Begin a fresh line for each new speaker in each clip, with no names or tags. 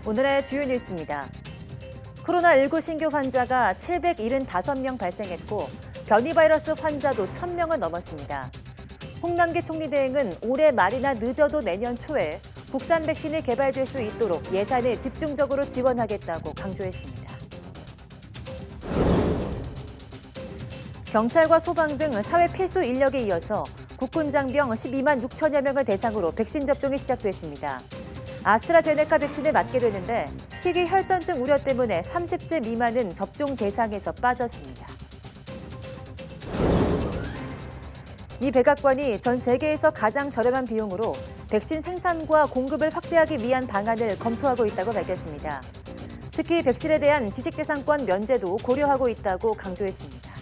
오늘의 주요 뉴스입니다. 코로나19 신규 환자가 775명 발생했고 변이 바이러스 환자도 1,000명을 넘었습니다. 홍남기 총리 대행은 올해 말이나 늦어도 내년 초에 국산 백신이 개발될 수 있도록 예산을 집중적으로 지원하겠다고 강조했습니다. 경찰과 소방 등 사회 필수 인력에 이어서 국군 장병 12만 6천여 명을 대상으로 백신 접종이 시작됐습니다. 아스트라제네카 백신을 맞게 되는데 희귀 혈전증 우려 때문에 30세 미만은 접종 대상에서 빠졌습니다. 미 백악관이 전 세계에서 가장 저렴한 비용으로 백신 생산과 공급을 확대하기 위한 방안을 검토하고 있다고 밝혔습니다. 특히 백신에 대한 지식재산권 면제도 고려하고 있다고 강조했습니다.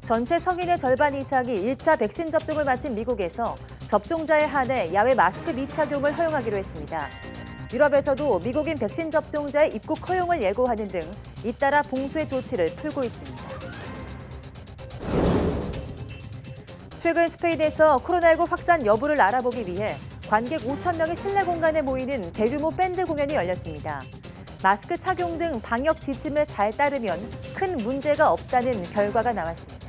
전체 성인의 절반 이상이 1차 백신 접종을 마친 미국에서 접종자에 한해 야외 마스크 미착용을 허용하기로 했습니다. 유럽에서도 미국인 백신 접종자의 입국 허용을 예고하는 등 잇따라 봉쇄 조치를 풀고 있습니다. 최근 스페인에서 코로나19 확산 여부를 알아보기 위해 관객 5천 명이 실내 공간에 모이는 대규모 밴드 공연이 열렸습니다. 마스크 착용 등 방역 지침을 잘 따르면 큰 문제가 없다는 결과가 나왔습니다.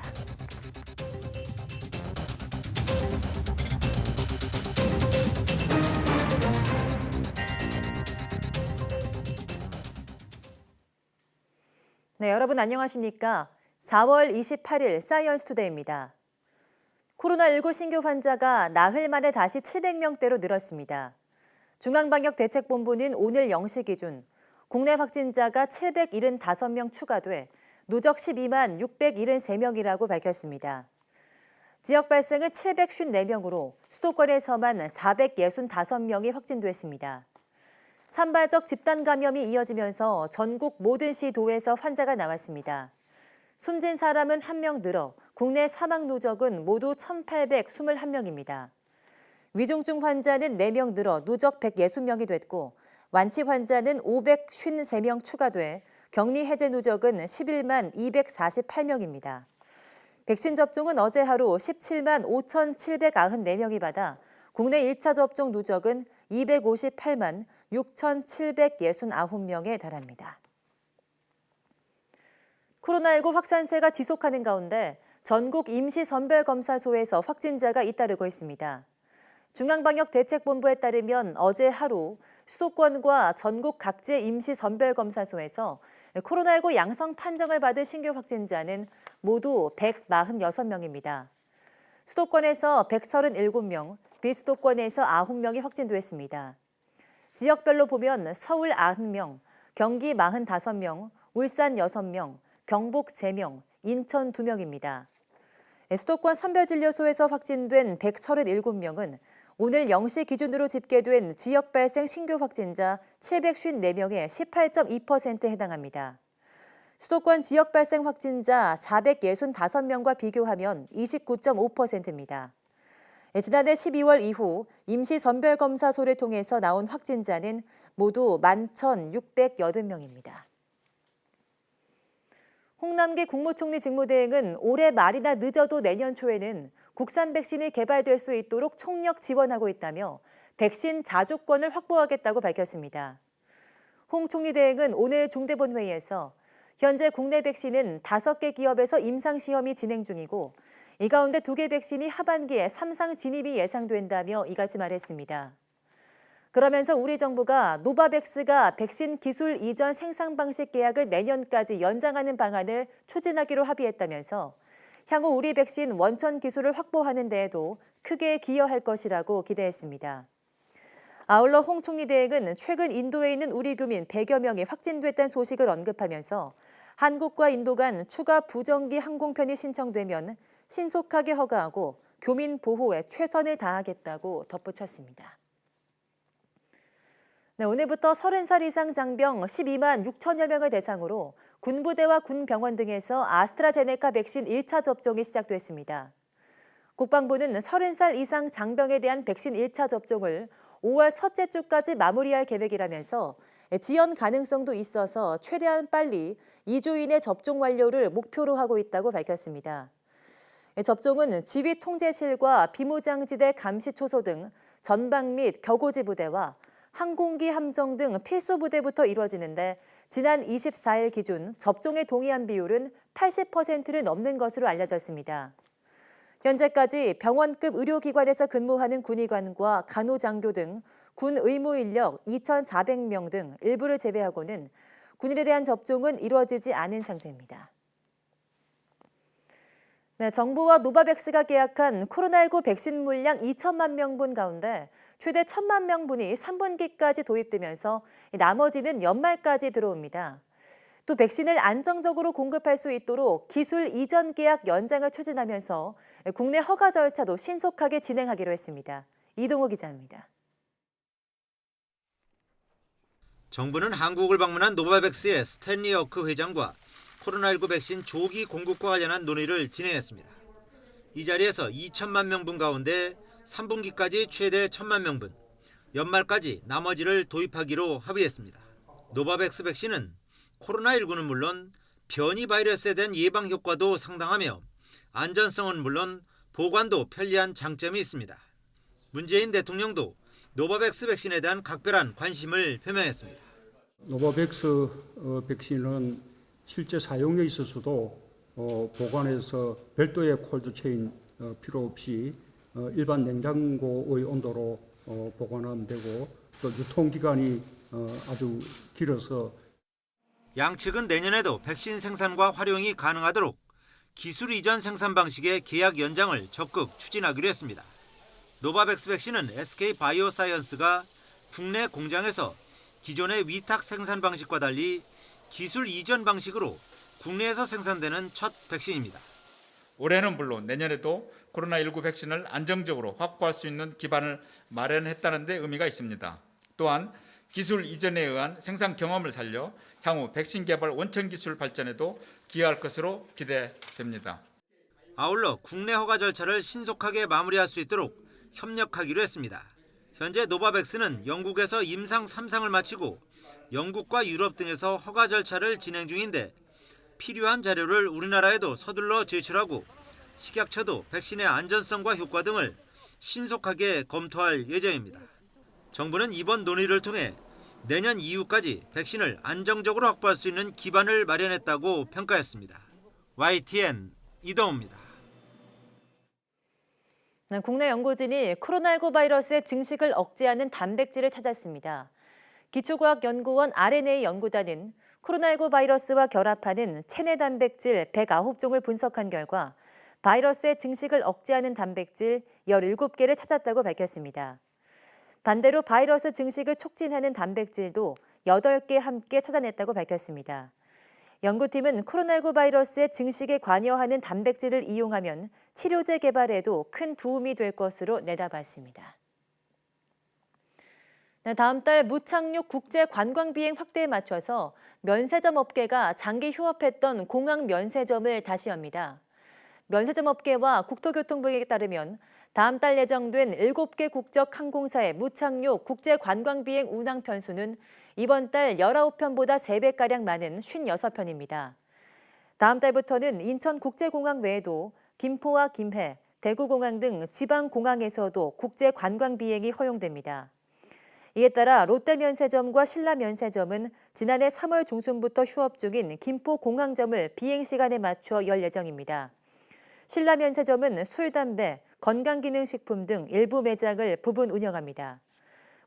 네, 여러분 안녕하십니까? 4월 28일 사이언스 투데이입니다. 코로나19 신규 환자가 나흘 만에 다시 700명대로 늘었습니다. 중앙방역대책본부는 오늘 0시 기준 국내 확진자가 775명 추가돼 누적 12만 673명이라고 밝혔습니다. 지역 발생은 754명으로 수도권에서만 465명이 확진됐습니다. 산발적 집단 감염이 이어지면서 전국 모든 시 도에서 환자가 나왔습니다. 숨진 사람은 1명 늘어 국내 사망 누적은 모두 1,821명입니다. 위중증 환자는 4명 늘어 누적 160명이 됐고 완치 환자는 553명 추가돼 격리 해제 누적은 11만 248명입니다. 백신 접종은 어제 하루 17만 5,794명이 받아 국내 1차 접종 누적은 258만 6,769명에 달합니다. 코로나19 확산세가 지속하는 가운데 전국 임시선별검사소에서 확진자가 잇따르고 있습니다. 중앙방역대책본부에 따르면 어제 하루 수도권과 전국 각지의 임시선별검사소에서 코로나19 양성 판정을 받은 신규 확진자는 모두 146명입니다. 수도권에서 137명, 비수도권에서 9명이 확진됐습니다. 지역별로 보면 서울 90명, 경기 45명, 울산 6명, 경북 3명, 인천 2명입니다. 수도권 선별진료소에서 확진된 137명은 오늘 0시 기준으로 집계된 지역 발생 신규 확진자 754명의 18.2%에 해당합니다. 수도권 지역 발생 확진자 465명과 비교하면 29.5%입니다. 지난해 12월 이후 임시선별검사소를 통해서 나온 확진자는 모두 11,680명입니다. 홍남기 국무총리 직무대행은 올해 말이나 늦어도 내년 초에는 국산 백신이 개발될 수 있도록 총력 지원하고 있다며 백신 자주권을 확보하겠다고 밝혔습니다. 홍 총리 대행은 오늘 중대본 회의에서 현재 국내 백신은 5개 기업에서 임상시험이 진행 중이고 이 가운데 2개 백신이 하반기에 삼상 진입이 예상된다며 이같이 말했습니다. 그러면서 우리 정부가 노바백스가 백신 기술 이전 생산 방식 계약을 내년까지 연장하는 방안을 추진하기로 합의했다면서 향후 우리 백신 원천 기술을 확보하는 데에도 크게 기여할 것이라고 기대했습니다. 아울러 홍 총리 대행은 최근 인도에 있는 우리 교민 100여 명이 확진됐다는 소식을 언급하면서 한국과 인도 간 추가 부정기 항공편이 신청되면 신속하게 허가하고 교민 보호에 최선을 다하겠다고 덧붙였습니다. 네, 오늘부터 30살 이상 장병 12만 6천여 명을 대상으로 군부대와 군병원 등에서 아스트라제네카 백신 1차 접종이 시작됐습니다. 국방부는 30살 이상 장병에 대한 백신 1차 접종을 5월 첫째 주까지 마무리할 계획이라면서 지연 가능성도 있어서 최대한 빨리 2주 이내 접종 완료를 목표로 하고 있다고 밝혔습니다. 접종은 지휘통제실과 비무장지대 감시초소 등 전방 및 격오지 부대와 항공기 함정 등 필수 부대부터 이루어지는데 지난 24일 기준 접종에 동의한 비율은 80%를 넘는 것으로 알려졌습니다. 현재까지 병원급 의료기관에서 근무하는 군의관과 간호장교 등 군 의무 인력 2,400명 등 일부를 제외하고는 군인에 대한 접종은 이루어지지 않은 상태입니다. 네, 정부와 노바백스가 계약한 코로나19 백신 물량 2천만 명분 가운데 최대 1,000만 명분이 3분기까지 도입되면서 나머지는 연말까지 들어옵니다. 또 백신을 안정적으로 공급할 수 있도록 기술 이전 계약 연장을 추진하면서 국내 허가 절차도 신속하게 진행하기로 했습니다. 이동호 기자입니다.
정부는 한국을 방문한 노바백스의 스탠리 어크 회장과 코로나19 백신 조기 공급과 관련한 논의를 진행했습니다. 이 자리에서 2천만 명분 가운데 3분기까지 최대 1,000만 명분, 연말까지 나머지를 도입하기로 합의했습니다. 노바백스 백신은 코로나19는 물론 변이 바이러스에 대한 예방 효과도 상당하며 안전성은 물론 보관도 편리한 장점이 있습니다. 문재인 대통령도 노바백스 백신에 대한 각별한 관심을 표명했습니다.
노바백스 백신은 실제 사용에 있어서도 보관해서 별도의 콜드체인 필요 없이 일반 냉장고의 온도로 보관하면 되고 또 유통기간이 아주 길어서
양측은 내년에도 백신 생산과 활용이 가능하도록 기술 이전 생산 방식의 계약 연장을 적극 추진하기로 했습니다. 노바백스 백신은 SK바이오사이언스가 국내 공장에서 기존의 위탁 생산 방식과 달리 기술 이전 방식으로 국내에서 생산되는 첫 백신입니다.
올해는 물론 내년에도 코로나19 백신을 안정적으로 확보할 수 있는 기반을 마련했다는 데 의미가 있습니다. 또한 기술 이전에 의한 생산 경험을 살려 향후 백신 개발 원천 기술 발전에도 기여할 것으로 기대됩니다.
아울러 국내 허가 절차를 신속하게 마무리할 수 있도록 협력하기로 했습니다. 현재 노바백스는 영국에서 임상 3상을 마치고 영국과 유럽 등에서 허가 절차를 진행 중인데 필요한 자료를 우리나라에도 서둘러 제출하고 식약처도 백신의 안전성과 효과 등을 신속하게 검토할 예정입니다. 정부는 이번 논의를 통해 내년 이후까지 백신을 안정적으로 확보할 수 있는 기반을 마련했다고 평가했습니다. YTN 이동호입니다.
국내 연구진이 코로나19 바이러스의 증식을 억제하는 단백질을 찾았습니다. 기초과학연구원 RNA 연구단은 코로나19 바이러스와 결합하는 체내 단백질 109종을 분석한 결과 바이러스의 증식을 억제하는 단백질 17개를 찾았다고 밝혔습니다. 반대로 바이러스 증식을 촉진하는 단백질도 8개 함께 찾아냈다고 밝혔습니다. 연구팀은 코로나19 바이러스의 증식에 관여하는 단백질을 이용하면 치료제 개발에도 큰 도움이 될 것으로 내다봤습니다. 다음 달 무착륙 국제 관광 비행 확대에 맞춰서 면세점 업계가 장기 휴업했던 공항 면세점을 다시 엽니다. 면세점 업계와 국토교통부에 따르면 다음 달 예정된 7개 국적 항공사의 무착륙 국제 관광 비행 운항 편수는 이번 달 19편보다 3배가량 많은 56편입니다. 다음 달부터는 인천국제공항 외에도 김포와 김해, 대구공항 등 지방공항에서도 국제 관광 비행이 허용됩니다. 이에 따라 롯데면세점과 신라면세점은 지난해 3월 중순부터 휴업 중인 김포공항점을 비행시간에 맞춰 열 예정입니다. 신라면세점은 술, 담배, 건강기능식품 등 일부 매장을 부분 운영합니다.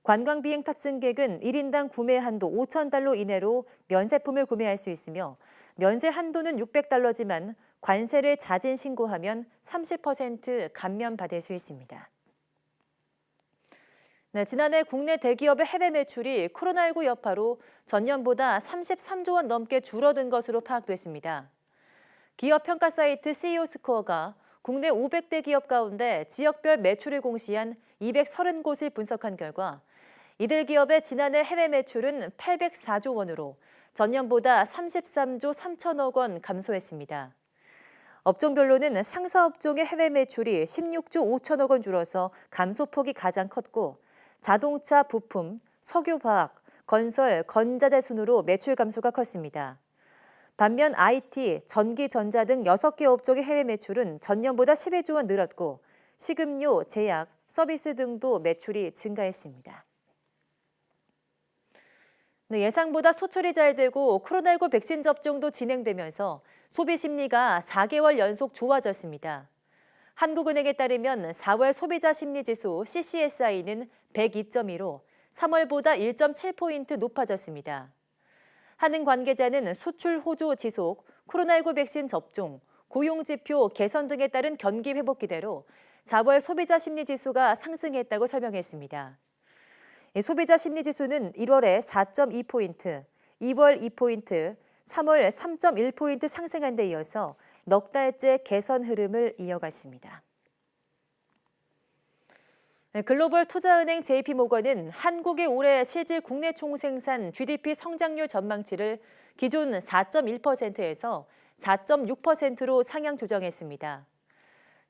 관광비행 탑승객은 1인당 구매 한도 5,000달러 이내로 면세품을 구매할 수 있으며 면세 한도는 600달러지만 관세를 자진 신고하면 30% 감면받을 수 있습니다. 지난해 국내 대기업의 해외 매출이 코로나19 여파로 전년보다 33조 원 넘게 줄어든 것으로 파악됐습니다. 기업 평가 사이트 CEO 스코어가 국내 500대 기업 가운데 지역별 매출을 공시한 230곳을 분석한 결과 이들 기업의 지난해 해외 매출은 804조 원으로 전년보다 33조 3천억 원 감소했습니다. 업종별로는 상사업종의 해외 매출이 16조 5천억 원 줄어서 감소폭이 가장 컸고 자동차, 부품, 석유화학, 건설, 건자재 순으로 매출 감소가 컸습니다. 반면 IT, 전기, 전자 등 6개 업종의 해외 매출은 전년보다 11조 원 늘었고 식음료, 제약, 서비스 등도 매출이 증가했습니다. 네, 예상보다 수출이 잘 되고 코로나19 백신 접종도 진행되면서 소비 심리가 4개월 연속 좋아졌습니다. 한국은행에 따르면 4월 소비자 심리지수 CCSI는 102.2로 3월보다 1.7포인트 높아졌습니다. 한은 관계자는 수출 호조 지속, 코로나19 백신 접종, 고용지표 개선 등에 따른 경기 회복 기대로 4월 소비자 심리지수가 상승했다고 설명했습니다. 소비자 심리지수는 1월에 4.2포인트, 2월 2포인트, 3월 3.1포인트 상승한 데 이어서 넉 달째 개선 흐름을 이어갔습니다. 글로벌 투자은행 JP모건은 한국의 올해 실질 국내 총생산 GDP 성장률 전망치를 기존 4.1%에서 4.6%로 상향 조정했습니다.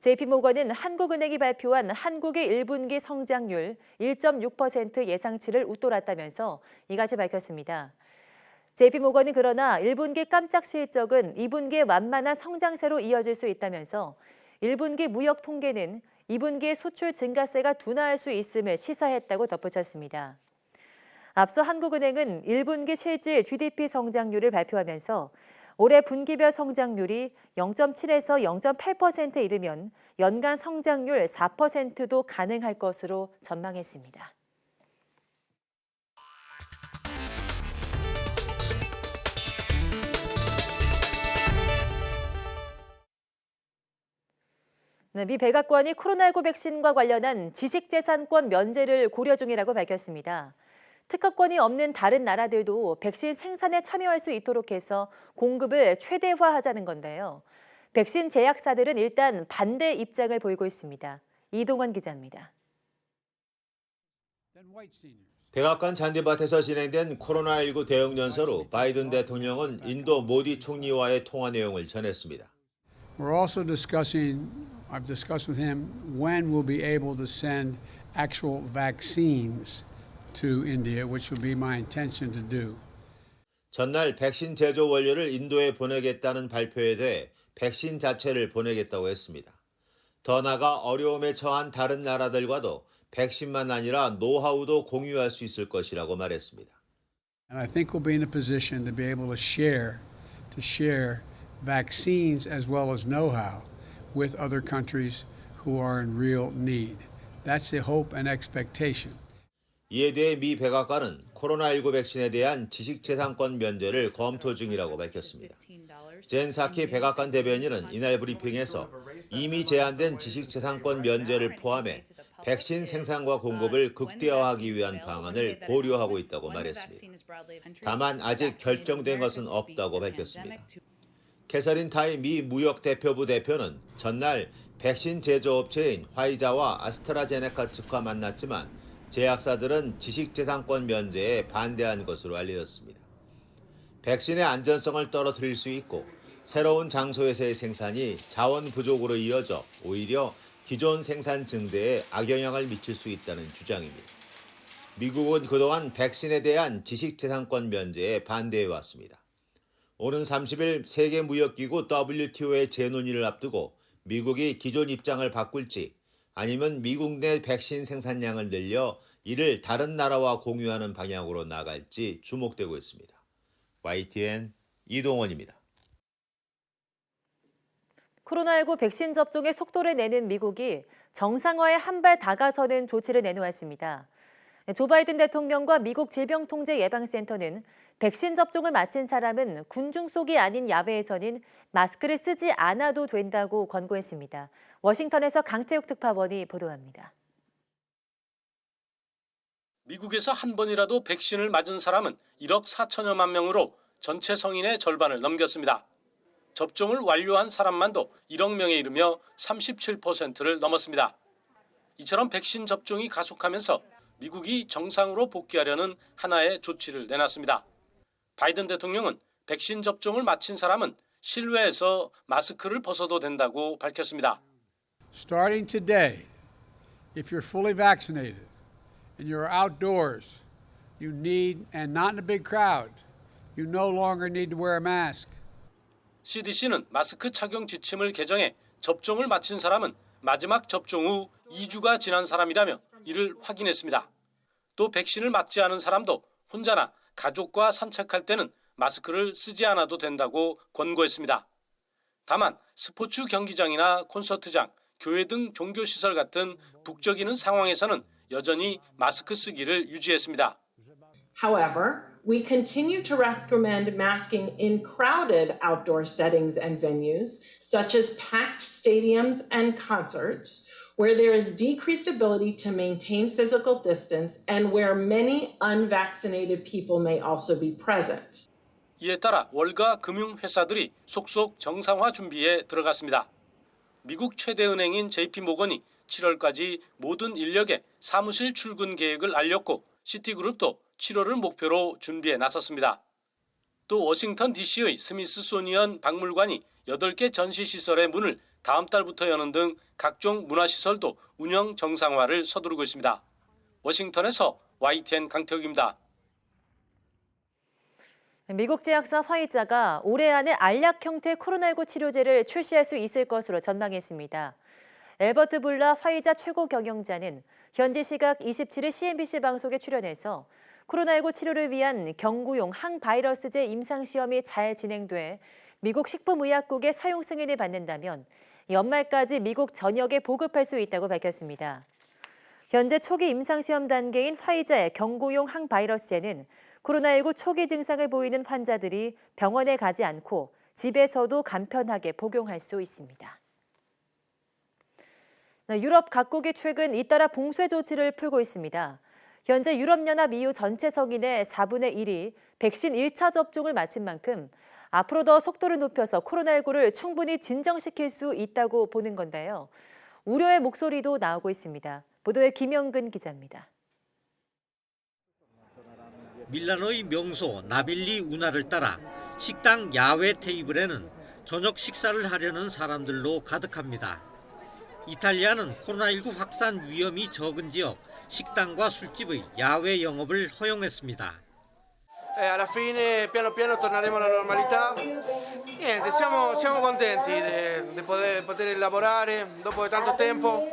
JP모건은 한국은행이 발표한 한국의 1분기 성장률 1.6% 예상치를 웃돌았다면서 이같이 밝혔습니다. JP모건은 그러나 1분기 깜짝 실적은 2분기에 완만한 성장세로 이어질 수 있다면서 1분기 무역 통계는 2분기에 수출 증가세가 둔화할 수 있음을 시사했다고 덧붙였습니다. 앞서 한국은행은 1분기 실질 GDP 성장률을 발표하면서 올해 분기별 성장률이 0.7에서 0.8%에 이르면 연간 성장률 4%도 가능할 것으로 전망했습니다. 네, 미 백악관이 코로나19 백신과 관련한 지식재산권 면제를 고려 중이라고 밝혔습니다. 특허권이 없는 다른 나라들도 백신 생산에 참여할 수 있도록 해서 공급을 최대화하자는 건데요. 백신 제약사들은 일단 반대 입장을 보이고 있습니다. 이동원 기자입니다.
백악관 잔디밭에서 진행된 코로나19 대응 연설로 바이든 대통령은 인도 모디 총리와의 통화 내용을 전했습니다.
We're also I've discussed with him when we'll be able to send actual vaccines to India, which will be my intention to do.
전날 백신 제조 원료를 인도에 보내겠다는 발표에 대해 백신 자체를 보내겠다고 했습니다. 더 나아가 어려움에 처한 다른 나라들과도 백신만 아니라 노하우도 공유할 수 있을 것이라고 말했습니다.
And I think we'll be in a position to be able to share vaccines as well as know-how with other countries who are in real need. That's the hope and expectation.
이에 대해 미 백악관은 코로나19 백신에 대한 지식재산권 면제를 검토 중이라고 밝혔습니다. 젠 사키 백악관 대변인은 이날 브리핑에서 이미 제한된 지식재산권 면제를 포함해 백신 생산과 공급을 극대화하기 위한 방안을 고려하고 있다고 말했습니다. 다만 아직 결정된 것은 없다고 밝혔습니다. 캐서린 타이 미 무역대표부 대표는 전날 백신 제조업체인 화이자와 아스트라제네카 측과 만났지만 제약사들은 지식재산권 면제에 반대한 것으로 알려졌습니다. 백신의 안전성을 떨어뜨릴 수 있고 새로운 장소에서의 생산이 자원 부족으로 이어져 오히려 기존 생산 증대에 악영향을 미칠 수 있다는 주장입니다. 미국은 그동안 백신에 대한 지식재산권 면제에 반대해왔습니다. 오는 30일 세계무역기구 WTO의 재논의를 앞두고 미국이 기존 입장을 바꿀지 아니면 미국 내 백신 생산량을 늘려 이를 다른 나라와 공유하는 방향으로 나갈지 주목되고 있습니다. YTN 이동원입니다.
코로나19 백신 접종의 속도를 내는 미국이 정상화에 한 발 다가서는 조치를 내놓았습니다. 조 바이든 대통령과 미국 질병통제예방센터는 백신 접종을 마친 사람은 군중 속이 아닌 야외에서는 마스크를 쓰지 않아도 된다고 권고했습니다. 워싱턴에서 강태욱 특파원이 보도합니다.
미국에서 한 번이라도 백신을 맞은 사람은 1억 4천여만 명으로 전체 성인의 절반을 넘겼습니다. 접종을 완료한 사람만도 1억 명에 이르며 37%를 넘었습니다. 이처럼 백신 접종이 가속하면서 미국이 정상으로 복귀하려는 하나의 조치를 내놨습니다. 바이든 대통령은 백신 접종을 마친 사람은 실외에서 마스크를 벗어도 된다고 밝혔습니다.
Starting today, if you're fully vaccinated and you're outdoors, you need, and not in a big crowd, you no longer need to wear a mask.
CDC는 마스크 착용 지침을 개정해 접종을 마친 사람은 마지막 접종 후 2주가 지난 사람이라며 이를 확인했습니다. 또 백신을 맞지 않은 사람도 혼자나 가족과 산책할 때는 마스크를 쓰지 않아도 된다고 권고했습니다. 다만 스포츠 경기장이나 콘서트장, 교회 등 종교시설 같은 북적이는 상황에서는 여전히 마스크 쓰기를 유지했습니다.
However, we continue to recommend masking in crowded outdoor settings and venues, such as packed stadiums and concerts, where there is decreased ability to maintain physical distance and where many unvaccinated people may also be present.
이에 따라 월가 금융회사들이 속속 정상화 준비에 들어갔습니다. 미국 최대 은행인 JP모건이 7월까지 모든 인력의 사무실 출근 계획을 알렸고 시티그룹도 7월을 목표로 준비에 나섰습니다. 또 워싱턴 DC의 스미스소니언 박물관이 8개 전시시설의 문을 다음 달부터 여는 등 각종 문화시설도 운영 정상화를 서두르고 있습니다. 워싱턴에서 YTN 강태욱입니다.
미국 제약사 화이자가 올해 안에 알약 형태 코로나19 치료제를 출시할 수 있을 것으로 전망했습니다. 엘버트 불라 화이자 최고 경영자는 현지 시각 27일 CNBC 방송에 출연해서 코로나19 치료를 위한 경구용 항바이러스제 임상시험이 잘 진행돼 미국 식품의약국의 사용 승인을 받는다면 연말까지 미국 전역에 보급할 수 있다고 밝혔습니다. 현재 초기 임상시험 단계인 화이자의 경구용 항바이러스제는 코로나19 초기 증상을 보이는 환자들이 병원에 가지 않고 집에서도 간편하게 복용할 수 있습니다. 유럽 각국이 최근 잇따라 봉쇄 조치를 풀고 있습니다. 현재 유럽연합 EU 전체 성인의 4분의 1이 백신 1차 접종을 마친 만큼 앞으로 더 속도를 높여서 코로나19를 충분히 진정시킬 수 있다고 보는 건데요. 우려의 목소리도 나오고 있습니다. 보도에 김영근 기자입니다.
밀라노의 명소 나빌리 운하를 따라 식당 야외 테이블에는 저녁 식사를 하려는 사람들로 가득합니다. 이탈리아는 코로나19 확산 위험이 적은 지역 식당과 술집의 야외 영업을 허용했습니다.
Alla fine piano piano torneremo alla normalità. Niente, siamo contenti di poter lavorare dopo tanto tempo.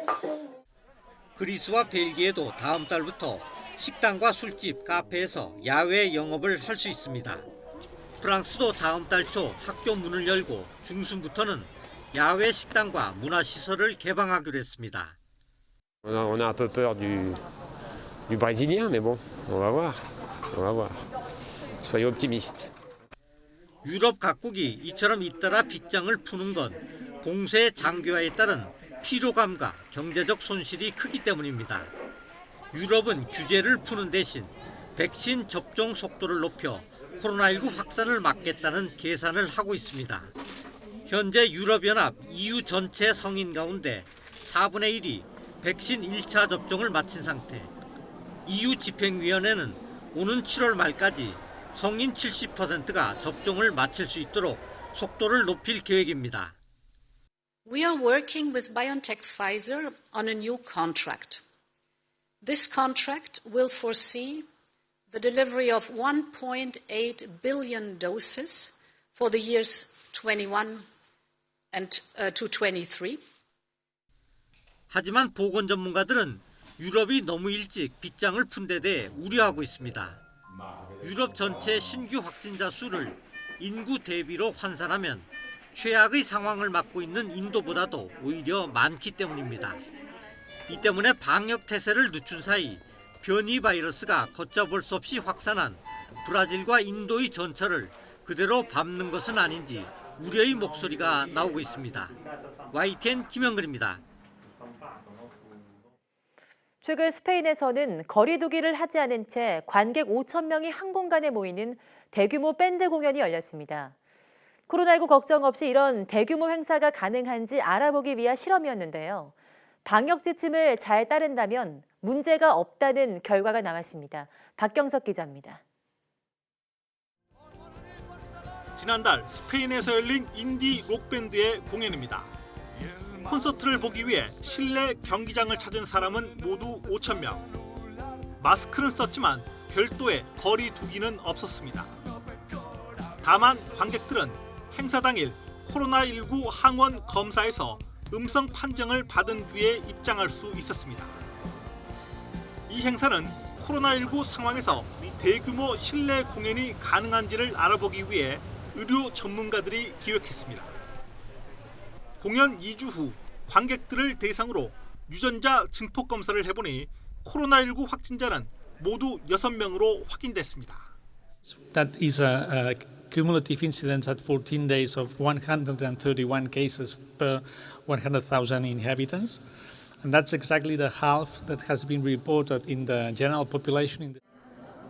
그리스와 벨기에도 다음 달부터 식당과 술집, 카페에서 야외 영업을 할 수 있습니다. 프랑스도 다음 달 초 학교 문을 열고 중순부터는 야외 식당과 문화시설을 개방하기로 했습니다.
On a un peu peur du brésilien, mais bon, on va voir. Soyons optimistes.
유럽 각국이 이처럼 잇따라 빗장을 푸는 건 봉쇄 장기화에 따른 피로감과 경제적 손실이 크기 때문입니다. 유럽은 규제를 푸는 대신 백신 접종 속도를 높여 코로나19 확산을 막겠다는 계산을 하고 있습니다. 현재 유럽연합 EU 전체 성인 가운데 4분의 1이 백신 1차 접종을 마친 상태. EU 집행위원회는 오는 7월 말까지 성인 70%가 접종을 마칠 수 있도록 속도를 높일 계획입니다.
We are working with BioNTech Pfizer on a new contract. This contract will foresee the delivery of 1.8 billion doses for the years 21 and to 23.
하지만 보건 전문가들은 유럽이 너무 일찍 빗장을 푼 데 대해 우려하고 있습니다. 유럽 전체 신규 확진자 수를 인구 대비로 환산하면 최악의 상황을 맞고 있는 인도보다도 오히려 많기 때문입니다. 이 때문에 방역 태세를 늦춘 사이 변이 바이러스가 걷잡을 수 없이 확산한 브라질과 인도의 전철을 그대로 밟는 것은 아닌지 우려의 목소리가 나오고 있습니다. YTN 김영근입니다.
최근 스페인에서는 거리 두기를 하지 않은 채 관객 5천 명이 한 공간에 모이는 대규모 밴드 공연이 열렸습니다. 코로나19 걱정 없이 이런 대규모 행사가 가능한지 알아보기 위한 실험이었는데요. 방역 지침을 잘 따른다면 문제가 없다는 결과가 나왔습니다. 박경석 기자입니다.
지난달 스페인에서 열린 인디 록밴드의 공연입니다. 콘서트를 보기 위해 실내 경기장을 찾은 사람은 모두 5천 명. 마스크는 썼지만 별도의 거리 두기는 없었습니다. 다만 관객들은 행사 당일 코로나19 항원 검사에서 음성 판정을 받은 뒤에 입장할 수 있었습니다. 이 행사는 코로나19 상황에서 대규모 실내 공연이 가능한지를 알아보기 위해 의료 전문가들이 기획했습니다. 공연 2주 후 관객들을 대상으로 유전자 증폭 검사를 해보니 코로나19 확진자는 모두 6명으로 확인됐습니다.
That is a cumulative incidence at 14 days of 131 cases per 100,000 inhabitants. And that's exactly the half that has been reported in the general population.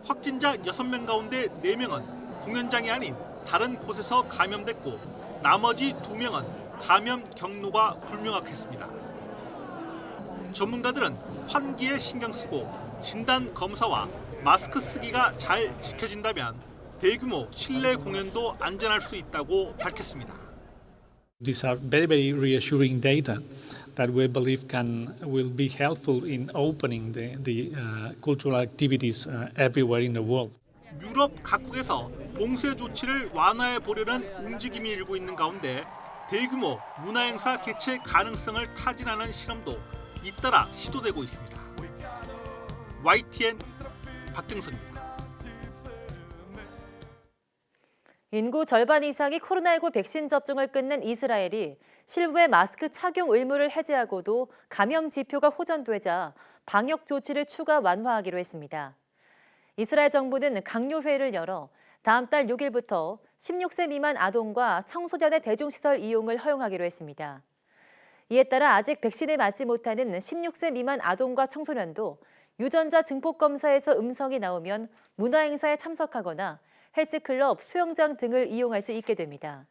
확진자 6명 가운데 4명은 공연장이 아닌 다른 곳에서 감염됐고 나머지 2명은 감염 경로가 불명확했습니다. 전문가들은 환기에 신경 쓰고 진단 검사와 마스크 쓰기가 잘 지켜진다면 대규모 실내 공연도 안전할 수 있다고 밝혔습니다.
These are very reassuring data that we believe will be helpful in opening the cultural activities everywhere in the world.
유럽 각국에서 봉쇄 조치를 완화해 보려는 움직임이 일고 있는 가운데 대규모 문화행사 개최 가능성을 타진하는 실험도 잇따라 시도되고 있습니다. YTN 박경선입니다.
인구 절반 이상이 코로나19 백신 접종을 끝낸 이스라엘이 실외 마스크 착용 의무를 해제하고도 감염 지표가 호전되자 방역 조치를 추가 완화하기로 했습니다. 이스라엘 정부는 강요회의를 열어 다음 달 6일부터 16세 미만 아동과 청소년의 대중시설 이용을 허용하기로 했습니다. 이에 따라 아직 백신에 맞지 못하는 16세 미만 아동과 청소년도 유전자 증폭 검사에서 음성이 나오면 문화행사에 참석하거나 헬스클럽, 수영장 등을 이용할 수 있게 됩니다.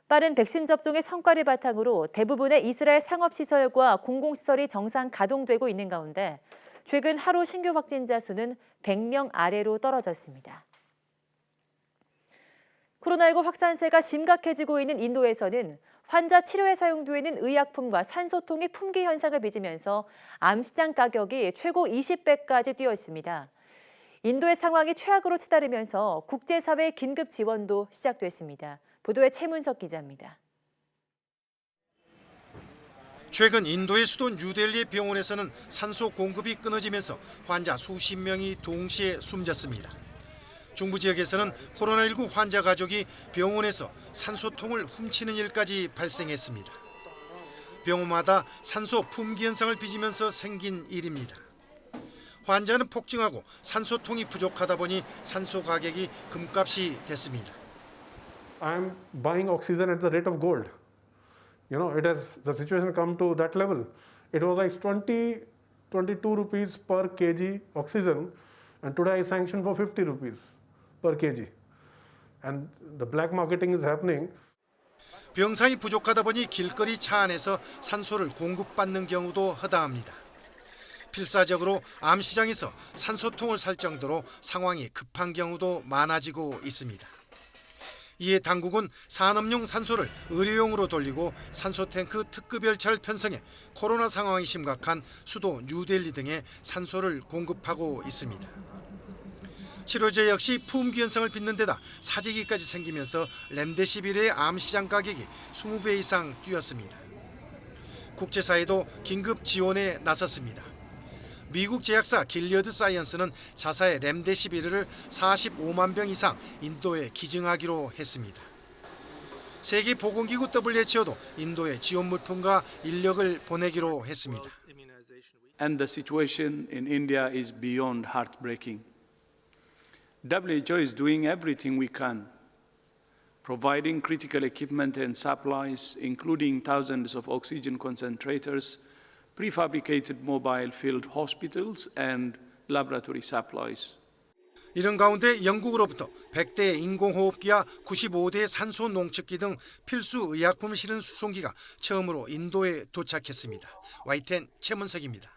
빠른 백신 접종의 성과를 바탕으로 대부분의 이스라엘 상업시설과 공공시설이 정상 가동되고 있는 가운데 최근 하루 신규 확진자 수는 100명 아래로 떨어졌습니다. 코로나19 확산세가 심각해지고 있는 인도에서는 환자 치료에 사용되는 의약품과 산소통이 품귀 현상을 빚으면서 암 시장 가격이 최고 20배까지 뛰었습니다. 인도의 상황이 최악으로 치달으면서 국제사회의 긴급 지원도 시작됐습니다. 보도에 최문석 기자입니다.
최근 인도의 수도 뉴델리의 병원에서는 산소 공급이 끊어지면서 환자 수십 명이 동시에 숨졌습니다. 중부 지역에서는 코로나19 환자 가족이 병원에서 산소통을 훔치는 일까지 발생했습니다. 병원마다 산소 품귀 현상을 빚으면서 생긴 일입니다. 환자는 폭증하고 산소통이 부족하다 보니 산소 가격이 금값이 됐습니다.
I'm buying oxygen at the rate of gold. You know, it has the situation come to that level. It was like 22 rupees per kg oxygen, and today I sanction for 50 rupees per kg. And the black marketing is happening.
병상이 부족하다 보니 길거리 차 안에서 산소를 공급받는 경우도 허다합니다. 필사적으로 암 시장에서 산소통을 살 정도로 상황이 급한 경우도 많아지고 있습니다. 이에 당국은 산업용 산소를 의료용으로 돌리고 산소탱크 특급 열차를 편성해 코로나 상황이 심각한 수도 뉴델리 등에 산소를 공급하고 있습니다. 치료제 역시 품귀 현상을 빚는 데다 사재기까지 생기면서 렘데시비르의 암 시장 가격이 20배 이상 뛰었습니다. 국제사회도 긴급 지원에 나섰습니다. 미국 제약사 길리어드 사이언스는 자사의 렘데시비르를 45만 병 이상 인도에 기증하기로 했습니다. 세계보건기구 WHO도 인도에 지원 물품과 인력을 보내기로 했습니다.
And the situation in India is beyond heartbreaking. WHO is doing everything we can, providing critical equipment and supplies, including thousands of oxygen concentrators, prefabricated mobile field hospitals and laboratory supplies.
이런 가운데 영국으로부터 100대의 인공호흡기와 95대의 산소 농축기 등 필수 의약품을 실은 수송기가 처음으로 인도에 도착했습니다. YTN 최문석입니다.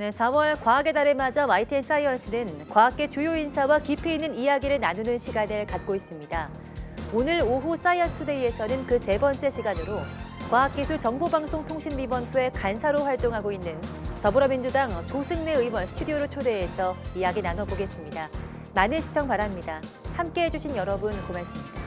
네, 4월 과학의 달을 맞아 YTN 사이언스는 과학계 주요 인사와 깊이 있는 이야기를 나누는 시간을 갖고 있습니다. 오늘 오후 사이언스 투데이에서는 그 세 번째 시간으로 과학기술정보방송통신위원회의 간사로 활동하고 있는 더불어민주당 조승래 의원 스튜디오로 초대해서 이야기 나눠보겠습니다. 많은 시청 바랍니다. 함께해 주신 여러분 고맙습니다.